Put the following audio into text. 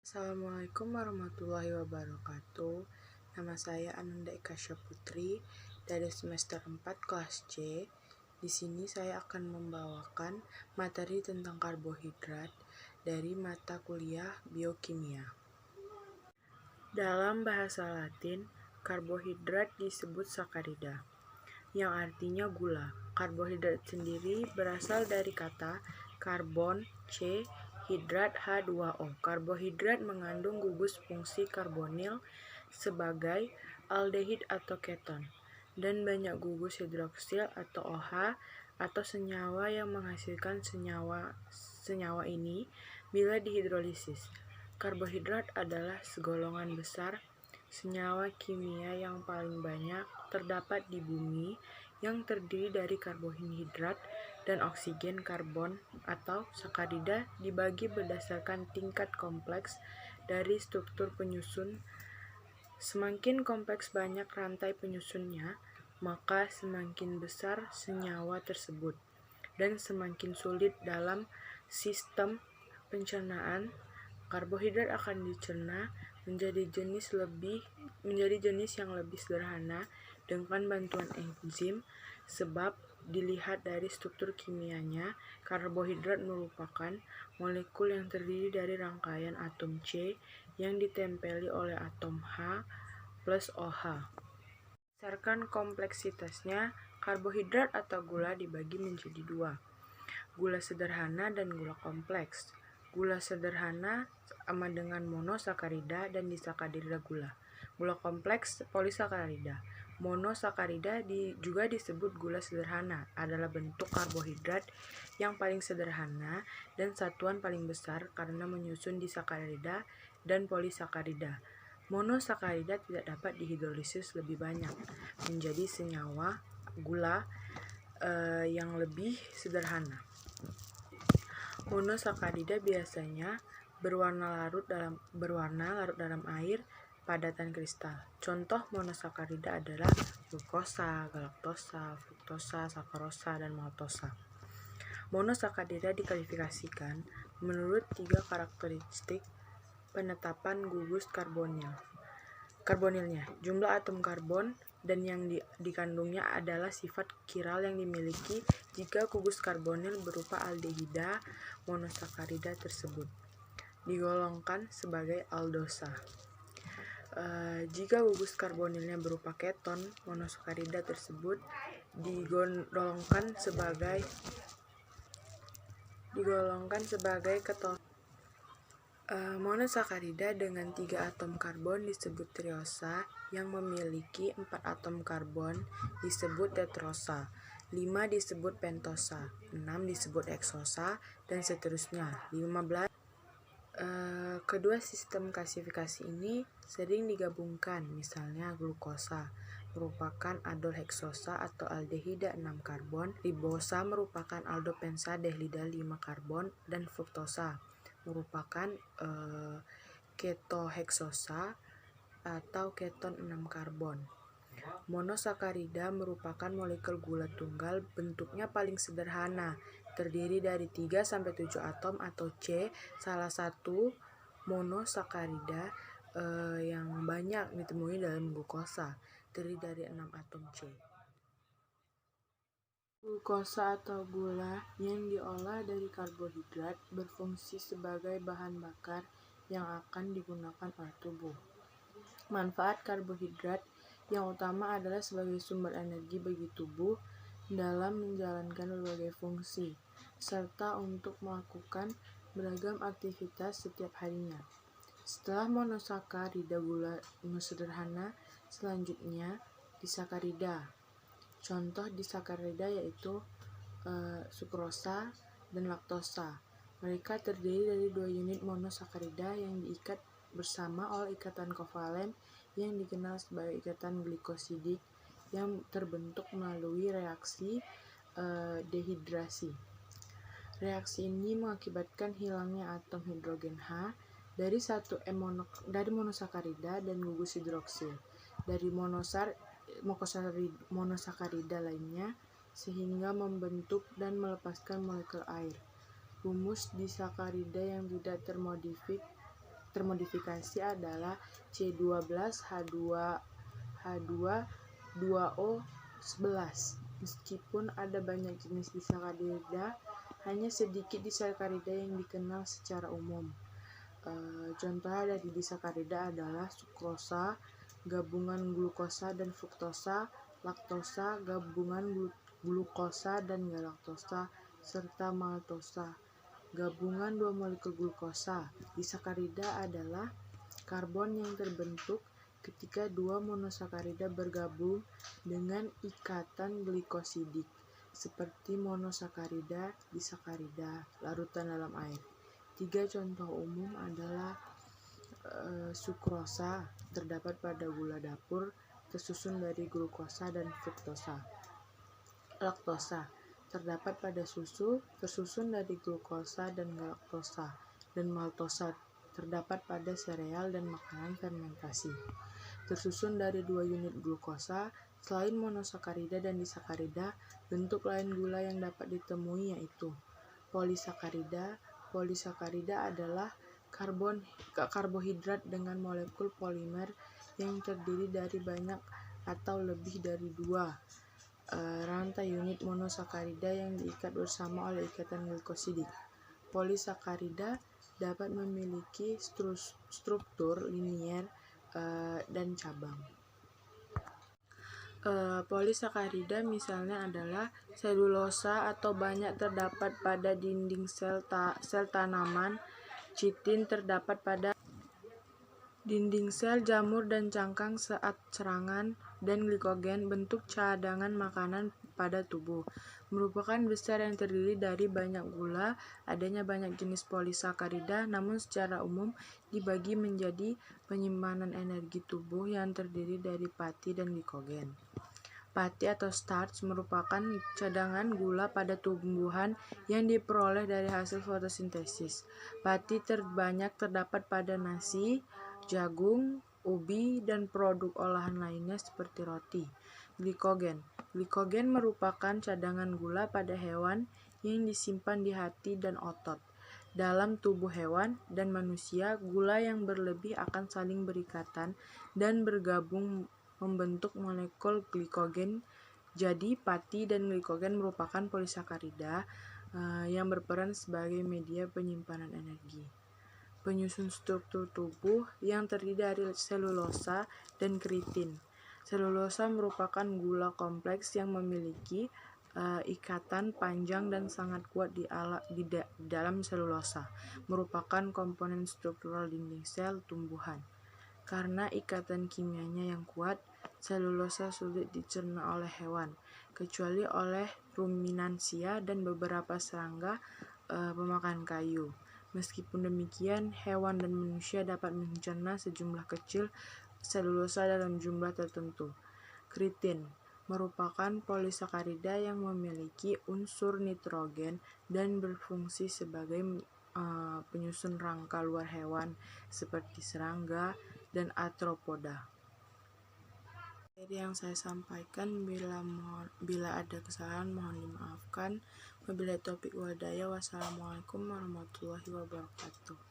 Assalamualaikum warahmatullahi wabarakatuh. Nama saya Ananda Eka Syaputri dari semester 4 kelas C. Di sini saya akan membawakan materi tentang karbohidrat dari mata kuliah biokimia. Dalam bahasa Latin, karbohidrat disebut sakarida, yang artinya gula. Karbohidrat sendiri berasal dari kata karbon C, hidrat H2O. Karbohidrat mengandung gugus fungsi karbonil sebagai aldehid atau keton, dan banyak gugus hidroksil atau OH atau senyawa yang menghasilkan senyawa ini bila dihidrolisis. Karbohidrat adalah segolongan besar senyawa kimia yang paling banyak terdapat di bumi, yang terdiri dari karbohidrat dan oksigen karbon atau sakarida dibagi berdasarkan tingkat kompleks dari struktur penyusun. Semakin kompleks banyak rantai penyusunnya, maka semakin besar senyawa tersebut dan semakin sulit dalam sistem pencernaan. Karbohidrat akan dicerna menjadi jenis yang lebih sederhana dengan bantuan enzim. Sebab dilihat dari struktur kimianya, karbohidrat merupakan molekul yang terdiri dari rangkaian atom C yang ditempeli oleh atom H plus OH. Berdasarkan kompleksitasnya, karbohidrat atau gula dibagi menjadi dua: gula sederhana dan gula kompleks. Gula sederhana sama dengan monosakarida dan disakarida gula. Gula kompleks polisakarida. Monosakarida juga disebut gula sederhana, adalah bentuk karbohidrat yang paling sederhana dan satuan paling besar karena menyusun disakarida dan polisakarida. Monosakarida tidak dapat dihidrolisis lebih banyak menjadi senyawa gula yang lebih sederhana. Monosakarida biasanya berwarna larut dalam air padatan kristal. Contoh monosakarida adalah glukosa, galaktosa, fruktosa, sakarosa, dan maltosa. Monosakarida diklasifikasikan menurut 3 karakteristik penetapan gugus karbonilnya. Jumlah atom karbon dan yang dikandungnya adalah sifat kiral yang dimiliki jika gugus karbonil berupa aldehida monosakarida tersebut digolongkan sebagai aldosa. Jika gugus karbonilnya berupa keton, monosakarida tersebut digolongkan sebagai keton. Monosakarida dengan 3 atom karbon disebut triosa, yang memiliki 4 atom karbon disebut tetrosa, 5 disebut pentosa, 6 disebut heksosa, dan seterusnya. 15. Kedua sistem klasifikasi ini sering digabungkan, misalnya glukosa merupakan aldol heksosa atau aldehida 6 karbon, ribosa merupakan aldopensa dehlida 5 karbon, dan fruktosa merupakan ketoheksosa atau keton 6 karbon. Monosakarida merupakan molekul gula tunggal, bentuknya paling sederhana, terdiri dari 3-7 atom atau C. Salah satu monosakarida yang banyak ditemui dalam glukosa, terdiri dari 6 atom C. Glukosa atau gula yang diolah dari karbohidrat berfungsi sebagai bahan bakar yang akan digunakan oleh tubuh. Manfaat karbohidrat yang utama adalah sebagai sumber energi bagi tubuh dalam menjalankan berbagai fungsi, serta untuk melakukan beragam aktivitas setiap harinya. Setelah monosakarida gula sederhana, selanjutnya disakarida. Contoh disakarida yaitu sukrosa dan laktosa. Mereka terdiri dari 2 unit monosakarida yang diikat bersama oleh ikatan kovalen yang dikenal sebagai ikatan glikosidik yang terbentuk melalui reaksi dehidrasi. Reaksi ini mengakibatkan hilangnya atom hidrogen H dari monosakarida dan gugus hidroksil dari monosakarida lainnya, sehingga membentuk dan melepaskan molekul air. Rumus disakarida yang tidak termodifik termodifikasi adalah C12H2O11. Meskipun ada banyak jenis disakarida, hanya sedikit disakarida yang dikenal secara umum. Contoh dari disakarida adalah sukrosa, gabungan glukosa dan fruktosa, laktosa, gabungan glukosa dan galaktosa, serta maltosa, gabungan dua molekul glukosa. Disakarida adalah karbon yang terbentuk ketika dua monosakarida bergabung dengan ikatan glikosidik, seperti monosakarida, disakarida, larutan dalam air. 3 contoh umum adalah sukrosa, terdapat pada gula dapur, tersusun dari glukosa dan fruktosa. Laktosa, terdapat pada susu, tersusun dari glukosa dan galaktosa. Dan maltosa, terdapat pada sereal dan makanan fermentasi, tersusun dari 2 unit glukosa. Selain monosakarida dan disakarida, bentuk lain gula yang dapat ditemui yaitu polisakarida. Polisakarida adalah karbohidrat dengan molekul polimer yang terdiri dari banyak atau lebih dari 2 rantai unit monosakarida yang diikat bersama oleh ikatan glikosidik. Polisakarida dapat memiliki struktur linier dan cabang. Polisakarida misalnya adalah selulosa atau banyak terdapat pada dinding sel tanaman, chitin terdapat pada dinding sel jamur dan cangkang saat serangan, dan glikogen, bentuk cadangan makanan pada tubuh, merupakan besar yang terdiri dari banyak gula. Adanya banyak jenis polisakarida, namun secara umum dibagi menjadi penyimpanan energi tubuh yang terdiri dari pati dan glikogen. Pati atau starch merupakan cadangan gula pada tumbuhan yang diperoleh dari hasil fotosintesis. Pati terbanyak terdapat pada nasi, jagung, ubi, dan produk olahan lainnya seperti roti. Glikogen. Glikogen merupakan cadangan gula pada hewan yang disimpan di hati dan otot. Dalam tubuh hewan dan manusia, gula yang berlebih akan saling berikatan dan bergabung membentuk molekul glikogen. Jadi, pati dan glikogen merupakan polisakarida yang berperan sebagai media penyimpanan energi. Penyusun struktur tubuh yang terdiri dari selulosa dan keratin. Selulosa merupakan gula kompleks yang memiliki ikatan panjang dan sangat kuat di dalam selulosa, merupakan komponen struktural dinding sel tumbuhan. Karena ikatan kimianya yang kuat, selulosa sulit dicerna oleh hewan, kecuali oleh ruminansia dan beberapa serangga pemakan kayu. Meskipun demikian, hewan dan manusia dapat mencerna sejumlah kecil selulosa dalam jumlah tertentu. Keratin merupakan polisakarida yang memiliki unsur nitrogen dan berfungsi sebagai penyusun rangka luar hewan seperti serangga dan arthropoda. Yang saya sampaikan, bila ada kesalahan mohon dimaafkan. Wabillahi taufiq wal hidayah. Wassalamualaikum warahmatullahi wabarakatuh.